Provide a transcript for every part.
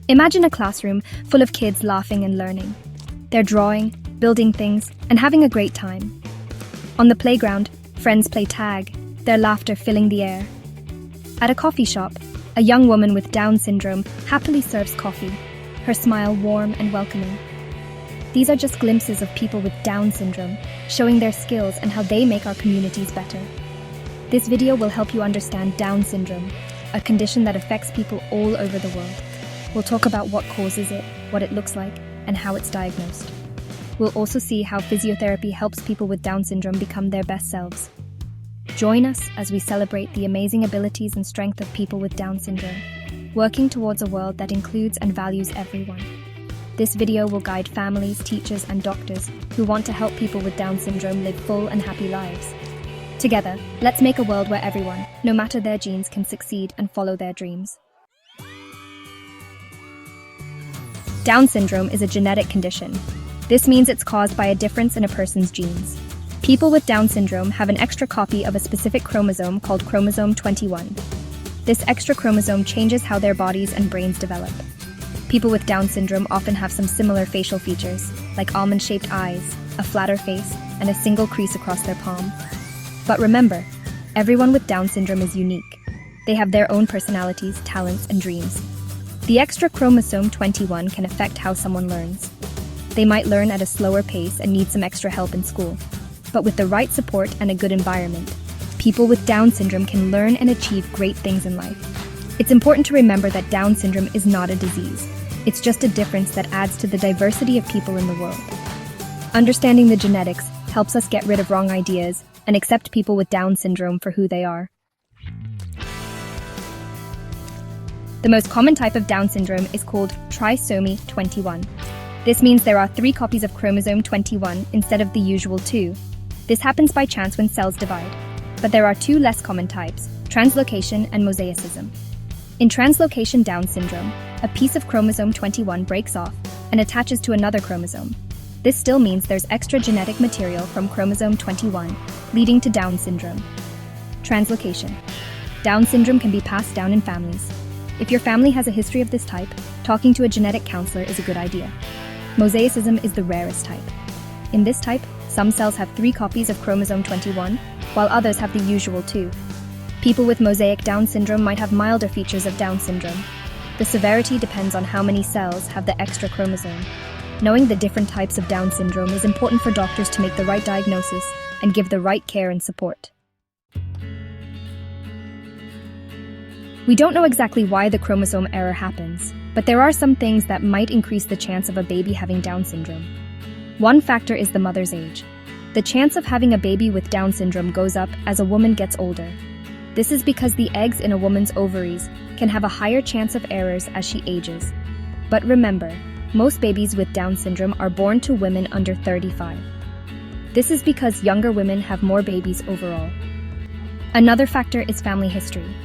Imagine a classroom full of kids laughing and learning. They're drawing, building things, and having a great time. On the playground, friends play tag, their laughter filling the air. At a coffee shop, a young woman with Down syndrome happily serves coffee, her smile warm and welcoming. These are just glimpses of people with Down syndrome, showing their skills and how they make our communities better. This video will help you understand Down syndrome, a condition that affects people all over the world. We'll talk about what causes it, what it looks like, and how it's diagnosed. We'll also see how physiotherapy helps people with Down syndrome become their best selves. Join us as we celebrate the amazing abilities and strength of people with Down syndrome, working towards a world that includes and values everyone. This video will guide families, teachers, and doctors who want to help people with Down syndrome live full and happy lives. Together, let's make a world where everyone, no matter their genes, can succeed and follow their dreams. Down syndrome is a genetic condition. This means it's caused by a difference in a person's genes. People with Down syndrome have an extra copy of a specific chromosome called chromosome 21. This extra chromosome changes how their bodies and brains develop. People with Down syndrome often have some similar facial features, like almond-shaped eyes, a flatter face, and a single crease across their palm. But remember, everyone with Down syndrome is unique. They have their own personalities, talents, and dreams. The extra chromosome 21 can affect how someone learns. They might learn at a slower pace and need some extra help in school. But with the right support and a good environment, people with Down syndrome can learn and achieve great things in life. It's important to remember that Down syndrome is not a disease. It's just a difference that adds to the diversity of people in the world. Understanding the genetics helps us get rid of wrong ideas and accept people with Down syndrome for who they are. The most common type of Down syndrome is called Trisomy 21. This means there are 3 copies of chromosome 21 instead of the usual 2. This happens by chance when cells divide. But there are 2 less common types, translocation and mosaicism. In translocation Down syndrome, a piece of chromosome 21 breaks off and attaches to another chromosome. This still means there's extra genetic material from chromosome 21, leading to Down syndrome. Translocation. Down syndrome can be passed down in families. If your family has a history of this type, talking to a genetic counselor is a good idea. Mosaicism is the rarest type. In this type, some cells have 3 copies of chromosome 21, while others have the usual 2. People with mosaic Down syndrome might have milder features of Down syndrome. The severity depends on how many cells have the extra chromosome. Knowing the different types of Down syndrome is important for doctors to make the right diagnosis and give the right care and support. We don't know exactly why the chromosome error happens, but there are some things that might increase the chance of a baby having Down syndrome. One factor is the mother's age. The chance of having a baby with Down syndrome goes up as a woman gets older. This is because the eggs in a woman's ovaries can have a higher chance of errors as she ages. But remember, most babies with Down syndrome are born to women under 35. This is because younger women have more babies overall. Another factor is family history.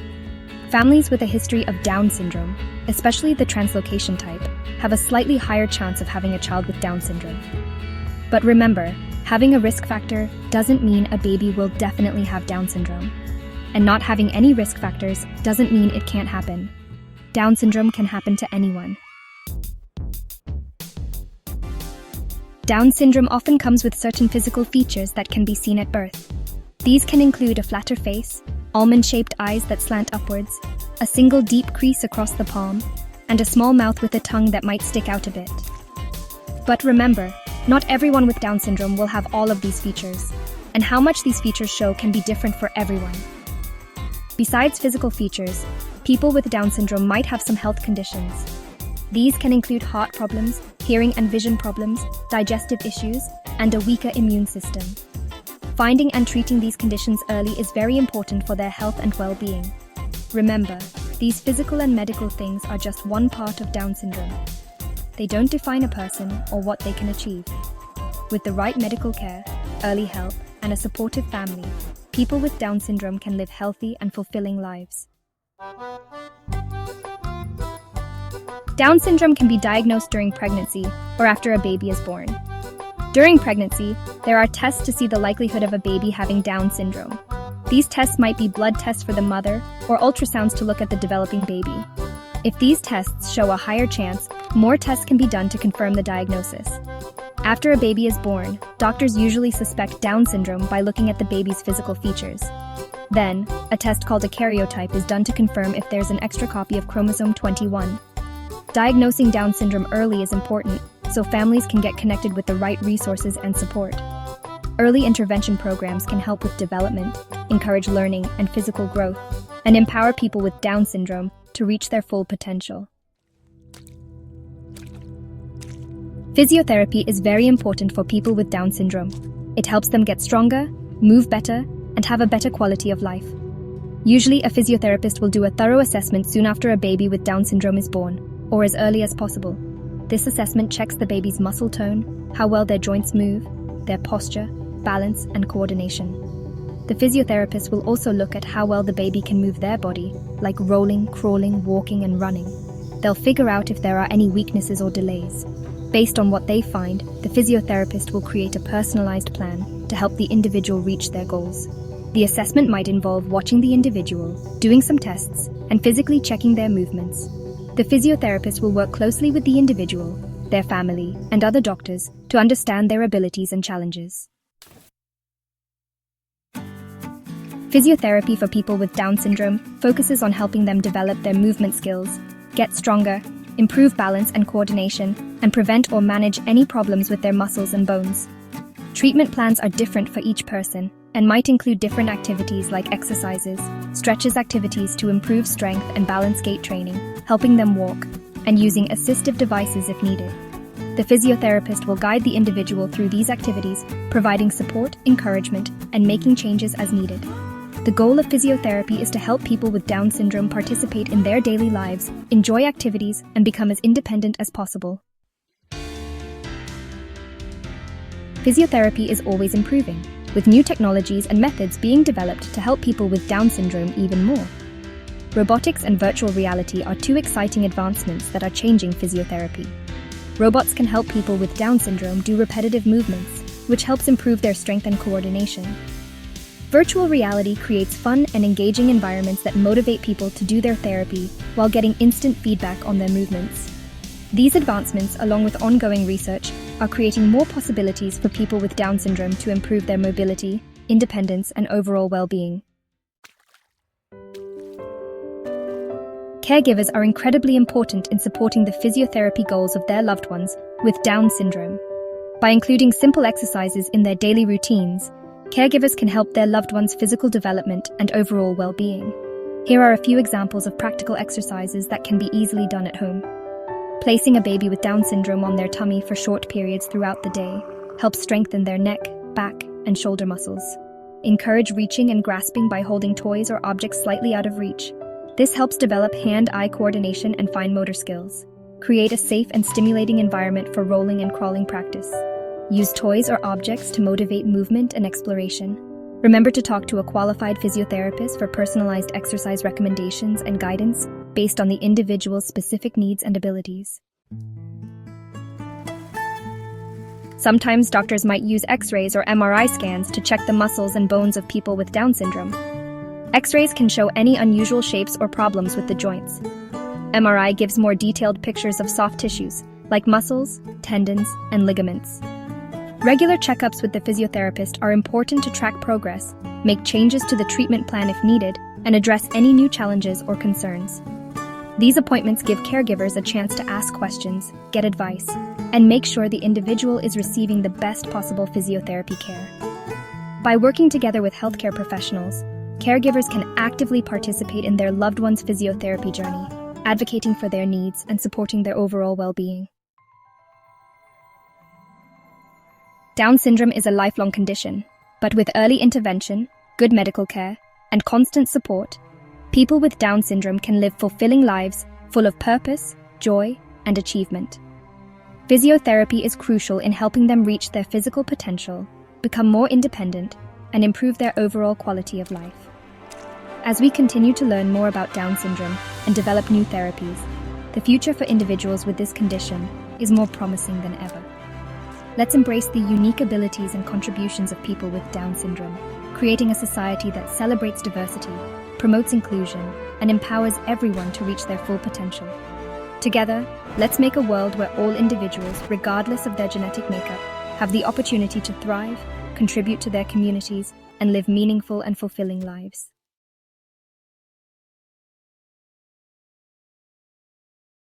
Families with a history of Down syndrome, especially the translocation type, have a slightly higher chance of having a child with Down syndrome. But remember, having a risk factor doesn't mean a baby will definitely have Down syndrome. And not having any risk factors doesn't mean it can't happen. Down syndrome can happen to anyone. Down syndrome often comes with certain physical features that can be seen at birth. These can include a flatter face, almond-shaped eyes that slant upwards, a single deep crease across the palm, and a small mouth with a tongue that might stick out a bit. But remember, not everyone with Down syndrome will have all of these features, and how much these features show can be different for everyone. Besides physical features, people with Down syndrome might have some health conditions. These can include heart problems, hearing and vision problems, digestive issues, and a weaker immune system. Finding and treating these conditions early is very important for their health and well-being. Remember, these physical and medical things are just one part of Down syndrome. They don't define a person or what they can achieve. With the right medical care, early help, and a supportive family, people with Down syndrome can live healthy and fulfilling lives. Down syndrome can be diagnosed during pregnancy or after a baby is born. During pregnancy, there are tests to see the likelihood of a baby having Down syndrome. These tests might be blood tests for the mother or ultrasounds to look at the developing baby. If these tests show a higher chance, more tests can be done to confirm the diagnosis. After a baby is born, doctors usually suspect Down syndrome by looking at the baby's physical features. Then, a test called a karyotype is done to confirm if there's an extra copy of chromosome 21. Diagnosing Down syndrome early is important, so families can get connected with the right resources and support. Early intervention programs can help with development, encourage learning and physical growth, and empower people with Down syndrome to reach their full potential. Physiotherapy is very important for people with Down syndrome. It helps them get stronger, move better, and have a better quality of life. Usually, a physiotherapist will do a thorough assessment soon after a baby with Down syndrome is born, or as early as possible. This assessment checks the baby's muscle tone, how well their joints move, their posture, balance, and coordination. The physiotherapist will also look at how well the baby can move their body, like rolling, crawling, walking, and running. They'll figure out if there are any weaknesses or delays. Based on what they find, the physiotherapist will create a personalized plan to help the individual reach their goals. The assessment might involve watching the individual, doing some tests, and physically checking their movements. The physiotherapist will work closely with the individual, their family, and other doctors to understand their abilities and challenges. Physiotherapy for people with Down syndrome focuses on helping them develop their movement skills, get stronger, improve balance and coordination, and prevent or manage any problems with their muscles and bones. Treatment plans are different for each person and might include different activities like exercises, stretches activities to improve strength and balance gait training, helping them walk, and using assistive devices if needed. The physiotherapist will guide the individual through these activities, providing support, encouragement, and making changes as needed. The goal of physiotherapy is to help people with Down syndrome participate in their daily lives, enjoy activities, and become as independent as possible. Physiotherapy is always improving, with new technologies and methods being developed to help people with Down syndrome even more. Robotics and virtual reality are two exciting advancements that are changing physiotherapy. Robots can help people with Down syndrome do repetitive movements, which helps improve their strength and coordination. Virtual reality creates fun and engaging environments that motivate people to do their therapy while getting instant feedback on their movements. These advancements, along with ongoing research, are creating more possibilities for people with Down syndrome to improve their mobility, independence, and overall well-being. Caregivers are incredibly important in supporting the physiotherapy goals of their loved ones with Down syndrome. By including simple exercises in their daily routines, caregivers can help their loved ones' physical development and overall well-being. Here are a few examples of practical exercises that can be easily done at home. Placing a baby with Down syndrome on their tummy for short periods throughout the day helps strengthen their neck, back, and shoulder muscles. Encourage reaching and grasping by holding toys or objects slightly out of reach. This helps develop hand-eye coordination and fine motor skills. Create a safe and stimulating environment for rolling and crawling practice. Use toys or objects to motivate movement and exploration. Remember to talk to a qualified physiotherapist for personalized exercise recommendations and guidance based on the individual's specific needs and abilities. Sometimes doctors might use X-rays or MRI scans to check the muscles and bones of people with Down syndrome. X-rays can show any unusual shapes or problems with the joints. MRI gives more detailed pictures of soft tissues, like muscles, tendons, and ligaments. Regular checkups with the physiotherapist are important to track progress, make changes to the treatment plan if needed, and address any new challenges or concerns. These appointments give caregivers a chance to ask questions, get advice, and make sure the individual is receiving the best possible physiotherapy care. By working together with healthcare professionals, caregivers can actively participate in their loved one's physiotherapy journey, advocating for their needs and supporting their overall well-being. Down syndrome is a lifelong condition, but with early intervention, good medical care, and constant support, people with Down syndrome can live fulfilling lives full of purpose, joy, and achievement. Physiotherapy is crucial in helping them reach their physical potential, become more independent, and improve their overall quality of life. As we continue to learn more about Down syndrome and develop new therapies, the future for individuals with this condition is more promising than ever. Let's embrace the unique abilities and contributions of people with Down syndrome, creating a society that celebrates diversity, promotes inclusion, and empowers everyone to reach their full potential. Together, let's make a world where all individuals, regardless of their genetic makeup, have the opportunity to thrive, contribute to their communities, and live meaningful and fulfilling lives.